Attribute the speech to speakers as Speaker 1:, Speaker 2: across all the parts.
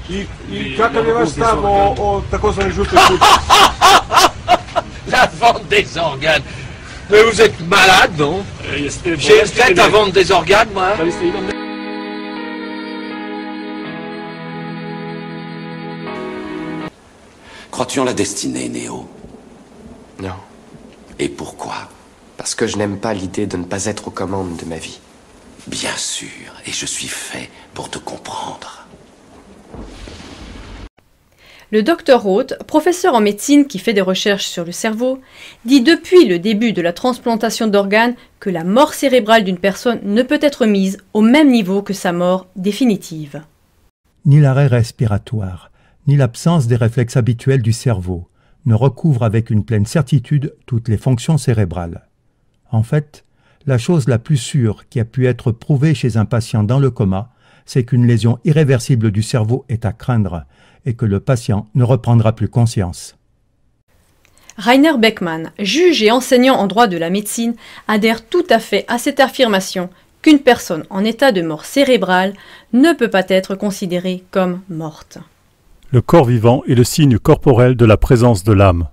Speaker 1: I kakav je vaš stav o takozvanoj žutoj kući?
Speaker 2: La vente des organes. Mais vous êtes malade, non? J'ai fait à vendre des organes, moi.
Speaker 3: Crois-tu en la destinée, Néo?
Speaker 4: Non.
Speaker 3: Et pourquoi?
Speaker 4: Parce que je n'aime pas l'idée de ne pas être aux commandes de ma vie.
Speaker 3: Bien sûr, et je suis fait pour te comprendre.
Speaker 5: Le docteur Roth, professeur en médecine qui fait des recherches sur le cerveau, dit depuis le début de la transplantation d'organes que la mort cérébrale d'une personne ne peut être mise au même niveau que sa mort définitive.
Speaker 6: Ni l'arrêt respiratoire, ni l'absence des réflexes habituels du cerveau ne recouvrent avec une pleine certitude toutes les fonctions cérébrales. En fait, la chose la plus sûre qui a pu être prouvée chez un patient dans le coma, c'est qu'une lésion irréversible du cerveau est à craindre et que le patient ne reprendra plus conscience.
Speaker 5: Rainer Beckmann, juge et enseignant en droit de la médecine, adhère tout à fait à cette affirmation qu'une personne en état de mort cérébrale ne peut pas être considérée comme morte.
Speaker 7: Le corps vivant est le signe corporel de la présence de l'âme.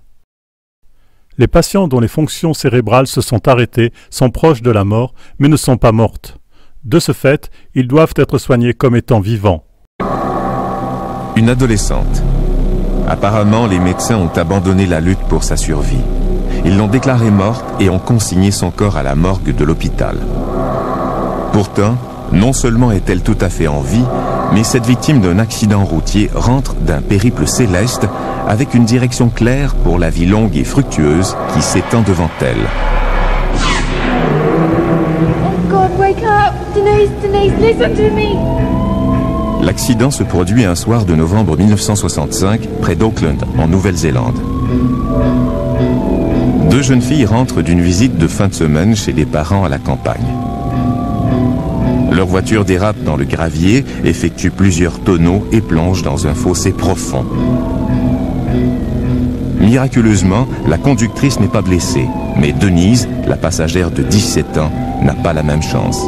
Speaker 7: Les patients dont les fonctions cérébrales se sont arrêtées sont proches de la mort, mais ne sont pas mortes. De ce fait, ils doivent être soignés comme étant vivants.
Speaker 8: Une adolescente. Apparemment, les médecins ont abandonné la lutte pour sa survie. Ils l'ont déclarée morte et ont consigné son corps à la morgue de l'hôpital. Pourtant, non seulement est-elle tout à fait en vie, mais cette victime d'un accident routier rentre d'un périple céleste avec une direction claire pour la vie longue et fructueuse qui s'étend devant elle.
Speaker 9: Oh God, wake up! Denise, listen to me!
Speaker 8: L'accident se produit un soir de novembre 1965, près d'Auckland, en Nouvelle-Zélande. Deux jeunes filles rentrent d'une visite de fin de semaine chez des parents à la campagne. Leur voiture dérape dans le gravier, effectue plusieurs tonneaux et plonge dans un fossé profond. Miraculeusement, la conductrice n'est pas blessée, mais Denise, la passagère de 17 ans, n'a pas la même chance.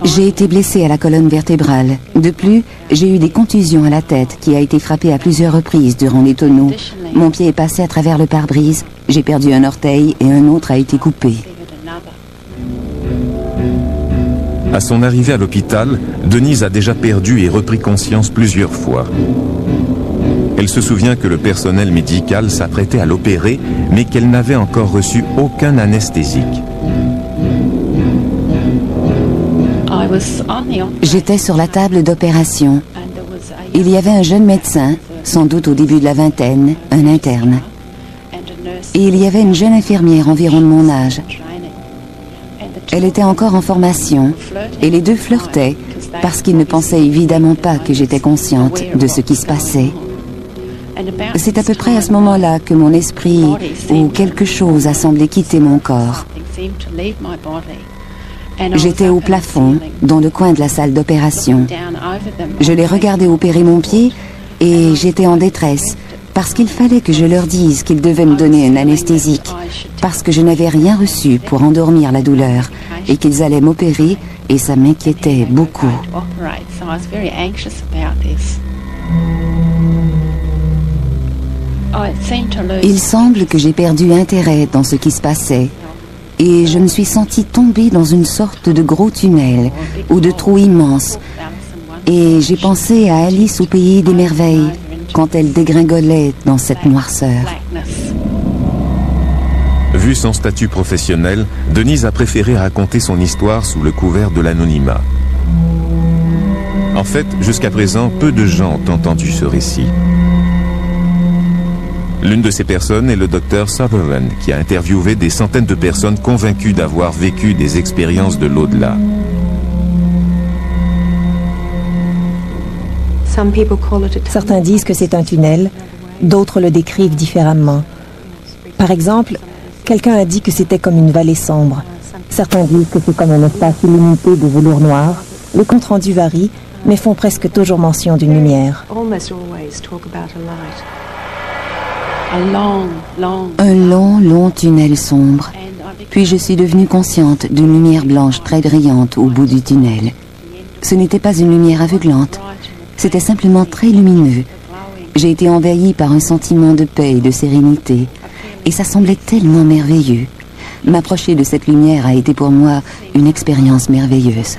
Speaker 10: J'ai été blessée à la colonne vertébrale. De plus, j'ai eu des contusions à la tête qui a été frappée à plusieurs reprises durant les tonneaux. Mon pied est passé à travers le pare-brise, j'ai perdu un orteil et un autre a été coupé.
Speaker 8: À son arrivée à l'hôpital, Denise a déjà perdu et repris conscience plusieurs fois. Elle se souvient que le personnel médical s'apprêtait à l'opérer, mais qu'elle n'avait encore reçu aucun anesthésique.
Speaker 10: J'étais sur la table d'opération. Il y avait un jeune médecin, sans doute au début de la vingtaine, un interne. Et il y avait une jeune infirmière environ de mon âge. Elle était encore en formation et les deux flirtaient parce qu'ils ne pensaient évidemment pas que j'étais consciente de ce qui se passait. C'est à peu près à ce moment-là que mon esprit ou quelque chose a semblé quitter mon corps. J'étais au plafond, dans le coin de la salle d'opération. Je les regardais opérer mon pied et j'étais en détresse parce qu'il fallait que je leur dise qu'ils devaient me donner un anesthésique, parce que je n'avais rien reçu pour endormir la douleur et qu'ils allaient m'opérer et ça m'inquiétait beaucoup. Il semble que j'ai perdu intérêt dans ce qui se passait. Et je me suis sentie tomber dans une sorte de gros tunnel ou de trou immense. Et j'ai pensé à Alice au pays des merveilles quand elle dégringolait dans cette noirceur.
Speaker 8: Vu son statut professionnel, Denise a préféré raconter son histoire sous le couvert de l'anonymat. En fait, jusqu'à présent, peu de gens ont entendu ce récit. L'une de ces personnes est le docteur Sutherland, qui a interviewé des centaines de personnes convaincues d'avoir vécu des expériences de l'au-delà.
Speaker 11: Certains disent que c'est un tunnel, d'autres le décrivent différemment. Par exemple, quelqu'un a dit que c'était comme une vallée sombre. Certains disent que c'est comme un espace illimité de velours noir. Les comptes rendus varient, mais font presque toujours mention d'une lumière.
Speaker 10: Un long tunnel sombre. Puis je suis devenue consciente d'une lumière blanche très brillante au bout du tunnel. Ce n'était pas une lumière aveuglante, c'était simplement très lumineux. J'ai été envahie par un sentiment de paix et de sérénité, et ça semblait tellement merveilleux. M'approcher de cette lumière a été pour moi une expérience merveilleuse.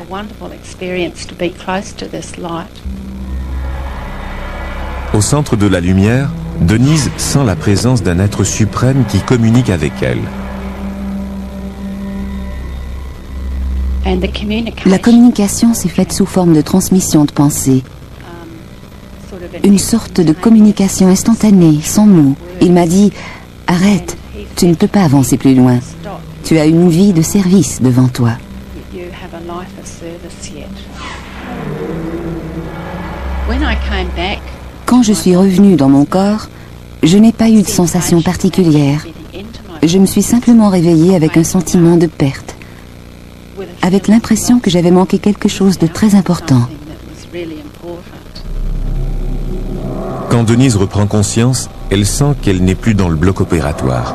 Speaker 8: Au centre de la lumière, Denise sent la présence d'un être suprême qui communique avec elle.
Speaker 10: La communication s'est faite sous forme de transmission de pensée. Une sorte de communication instantanée, sans mots. Il m'a dit « Arrête, tu ne peux pas avancer plus loin. Tu as une vie de service devant toi. » Quand je suis revenue dans mon corps, je n'ai pas eu de sensation particulière. Je me suis simplement réveillée avec un sentiment de perte, avec l'impression que j'avais manqué quelque chose de très important.
Speaker 8: Quand Denise reprend conscience, elle sent qu'elle n'est plus dans le bloc opératoire.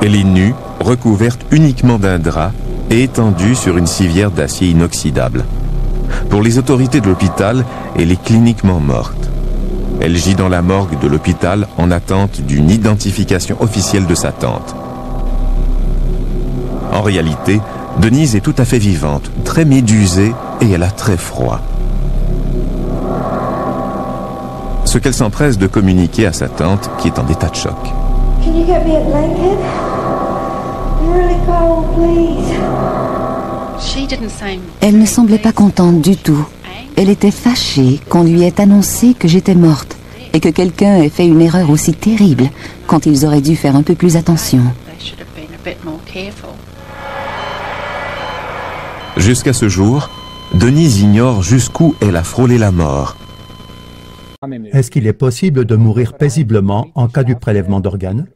Speaker 8: Elle est nue, recouverte uniquement d'un drap et étendue sur une civière d'acier inoxydable. Pour les autorités de l'hôpital, elle est cliniquement morte. Elle gît dans la morgue de l'hôpital en attente d'une identification officielle de sa tante. En réalité, Denise est tout à fait vivante, très médusée et elle a très froid. Ce qu'elle s'empresse de communiquer à sa tante qui est en état de choc.
Speaker 9: Can you get me a blanket? I'm really cold, please.
Speaker 10: Elle ne semblait pas contente du tout. Elle était fâchée qu'on lui ait annoncé que j'étais morte et que quelqu'un ait fait une erreur aussi terrible quand ils auraient dû faire un peu plus attention.
Speaker 8: Jusqu'à ce jour, Denise ignore jusqu'où elle a frôlé la mort.
Speaker 6: Est-ce qu'il est possible de mourir paisiblement en cas du prélèvement d'organes?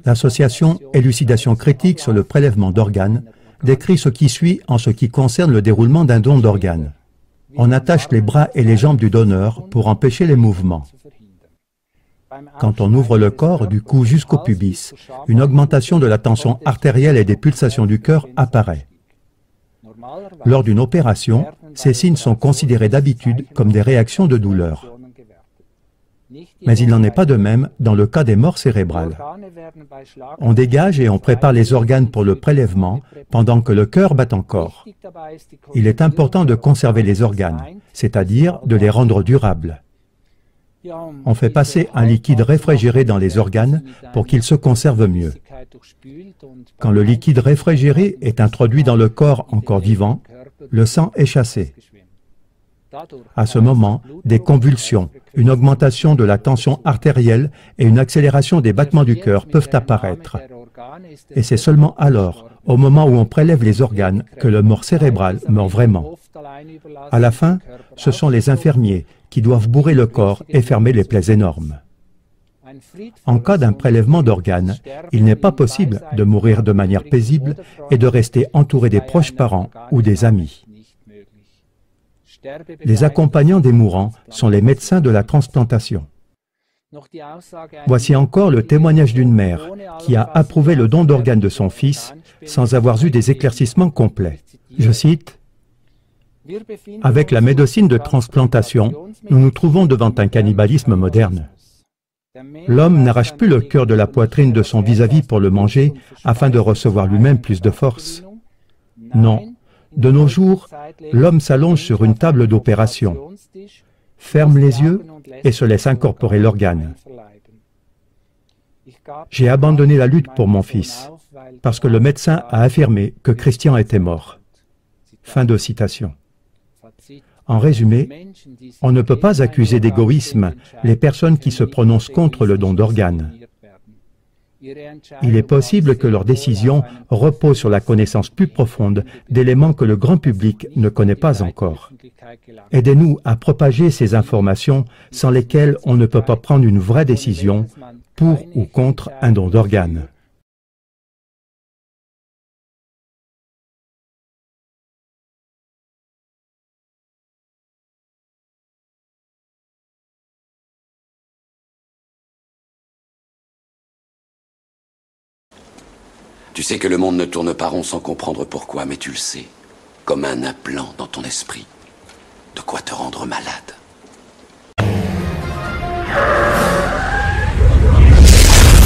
Speaker 6: L'association Élucidation critique sur le prélèvement d'organes décrit ce qui suit en ce qui concerne le déroulement d'un don d'organes. On attache les bras et les jambes du donneur pour empêcher les mouvements. Quand on ouvre le corps du cou jusqu'au pubis, une augmentation de la tension artérielle et des pulsations du cœur apparaît. Lors d'une opération, ces signes sont considérés d'habitude comme des réactions de douleur. Mais il n'en est pas de même dans le cas des morts cérébrales. On dégage et on prépare les organes pour le prélèvement pendant que le cœur bat encore. Il est important de conserver les organes, c'est-à-dire de les rendre durables. On fait passer un liquide réfrigéré dans les organes pour qu'ils se conservent mieux. Quand le liquide réfrigéré est introduit dans le corps encore vivant, le sang est chassé. À ce moment, des convulsions, une augmentation de la tension artérielle et une accélération des battements du cœur peuvent apparaître. Et c'est seulement alors, au moment où on prélève les organes, que le mort cérébral meurt vraiment. À la fin, ce sont les infirmiers qui doivent bourrer le corps et fermer les plaies énormes. En cas d'un prélèvement d'organes, il n'est pas possible de mourir de manière paisible et de rester entouré des proches parents ou des amis. Les accompagnants des mourants sont les médecins de la transplantation. Voici encore le témoignage d'une mère qui a approuvé le don d'organes de son fils sans avoir eu des éclaircissements complets. Je cite, « Avec la médecine de transplantation, nous nous trouvons devant un cannibalisme moderne. L'homme n'arrache plus le cœur de la poitrine de son vis-à-vis pour le manger afin de recevoir lui-même plus de force. Non. De nos jours, l'homme s'allonge sur une table d'opération, ferme les yeux et se laisse incorporer l'organe. J'ai abandonné la lutte pour mon fils, parce que le médecin a affirmé que Christian était mort. » Fin de citation. En résumé, on ne peut pas accuser d'égoïsme les personnes qui se prononcent contre le don d'organes. Il est possible que leur décision repose sur la connaissance plus profonde d'éléments que le grand public ne connaît pas encore. Aidez-nous à propager ces informations sans lesquelles on ne peut pas prendre une vraie décision pour ou contre un don d'organes.
Speaker 3: Tu sais que le monde ne tourne pas rond sans comprendre pourquoi, mais tu le sais. Comme un implant dans ton esprit. De quoi te rendre malade.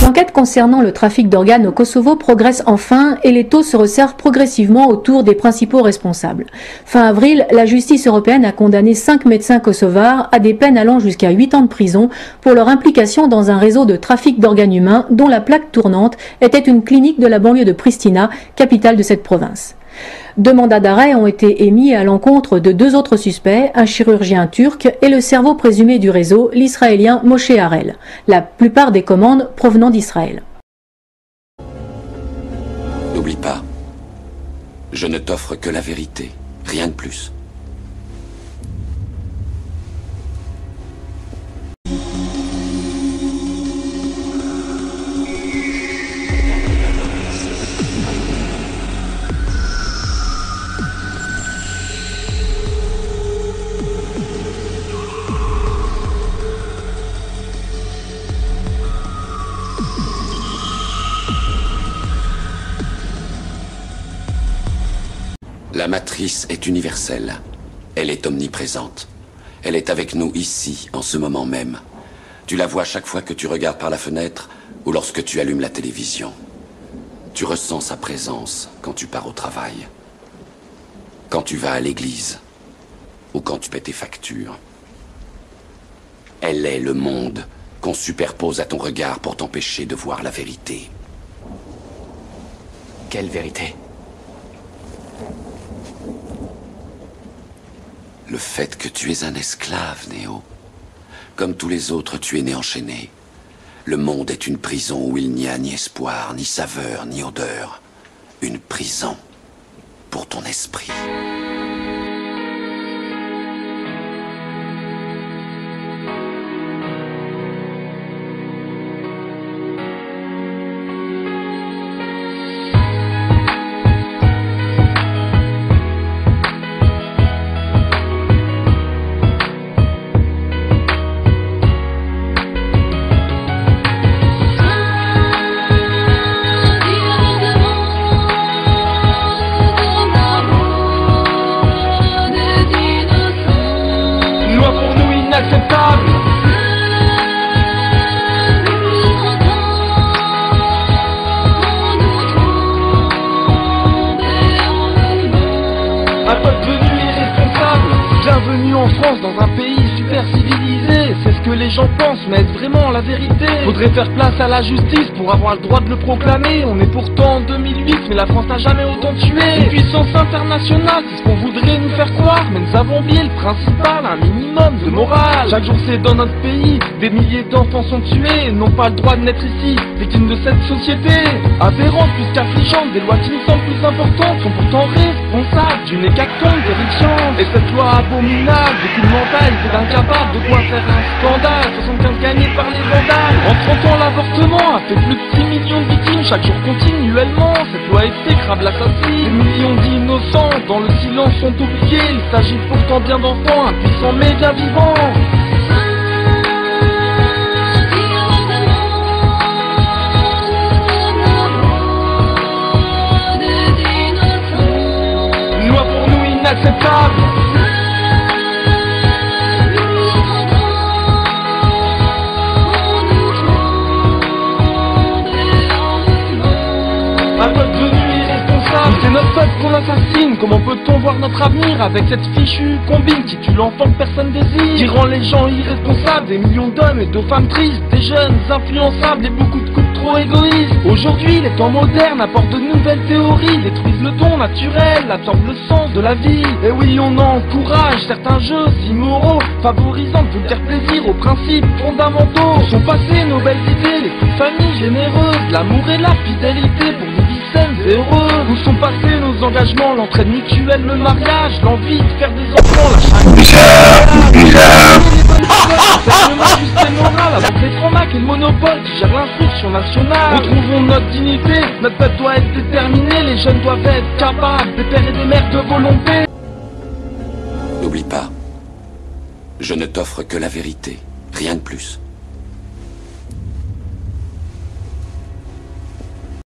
Speaker 12: L'enquête concernant le trafic d'organes au Kosovo progresse enfin et les taux se resserrent progressivement autour des principaux responsables. Fin avril, la justice européenne a condamné 5 médecins kosovars à des peines allant jusqu'à 8 ans de prison pour leur implication dans un réseau de trafic d'organes humains dont la plaque tournante était une clinique de la banlieue de Pristina, capitale de cette province. 2 mandats d'arrêt ont été émis à l'encontre de 2 autres suspects, un chirurgien turc et le cerveau présumé du réseau, l'israélien Moshe Harel. La plupart des commandes provenant d'Israël.
Speaker 3: N'oublie pas, je ne t'offre que la vérité, rien de plus. La matrice est universelle. Elle est omniprésente. Elle est avec nous ici, en ce moment même. Tu la vois chaque fois que tu regardes par la fenêtre ou lorsque tu allumes la télévision. Tu ressens sa présence quand tu pars au travail, quand tu vas à l'église ou quand tu paies tes factures. Elle est le monde qu'on superpose à ton regard pour t'empêcher de voir la vérité.
Speaker 4: Quelle vérité?
Speaker 3: Le fait que tu es un esclave, Néo. Comme tous les autres, tu es né enchaîné. Le monde est une prison où il n'y a ni espoir, ni saveur, ni odeur. Une prison pour ton esprit.
Speaker 13: Faudrait faire place à la justice pour avoir le droit de le proclamer. On est pourtant en 2008, mais la France n'a jamais autant tué. Une puissance internationale, c'est ce qu'on voudrait nous faire croire. Mais nous avons oublié le principal, un minimum de morale. Chaque jour c'est dans notre pays, des milliers d'enfants sont tués. N'ont pas le droit de naître ici, victimes de cette société aberrante plus qu'affligeante. Des lois qui nous semblent plus importantes sont pourtant responsables d'une hécatombe terrifiante. Et cette loi abominable, véhicule mental, c'est incapable de quoi faire un scandale. 75 gagnés par les vandales. En 30 ans, l'avortement a fait plus de 6 millions de victimes chaque jour continuellement. Cette loi exécrable l'assassine. Des millions d'innocents dans le silence sont oubliés. Il s'agit pourtant bien d'enfants, impuissants mais bien vivants. Une loi pour nous inacceptable. C'est notre peuple qu'on assassine. Comment peut-on voir notre avenir avec cette fichue combine qui tue l'enfant que personne désire, qui rend les gens irresponsables, des millions d'hommes et de femmes tristes, des jeunes influençables et beaucoup de couples trop égoïstes. Aujourd'hui, les temps modernes apportent de nouvelles théories, détruisent le don naturel, absorbent le sens de la vie. Et oui, on encourage certains jeux immoraux, favorisant de vulgaires plaisirs aux principes fondamentaux. Sont passées nos belles idées, les petites familles généreuses, l'amour et la fidélité pour une vie saine et heureuse. Où sont passés nos engagements, l'entraide mutuelle, le mariage, l'envie de faire des enfants, la charité. Juste et morale, avec les francs macs et le monopole qui gèrent l'instruction nationale. Retrouvons notre dignité, notre peuple doit être déterminé, les jeunes doivent être capables, des pères et des mères de volonté.
Speaker 3: N'oublie pas, je ne t'offre que la vérité, rien de plus.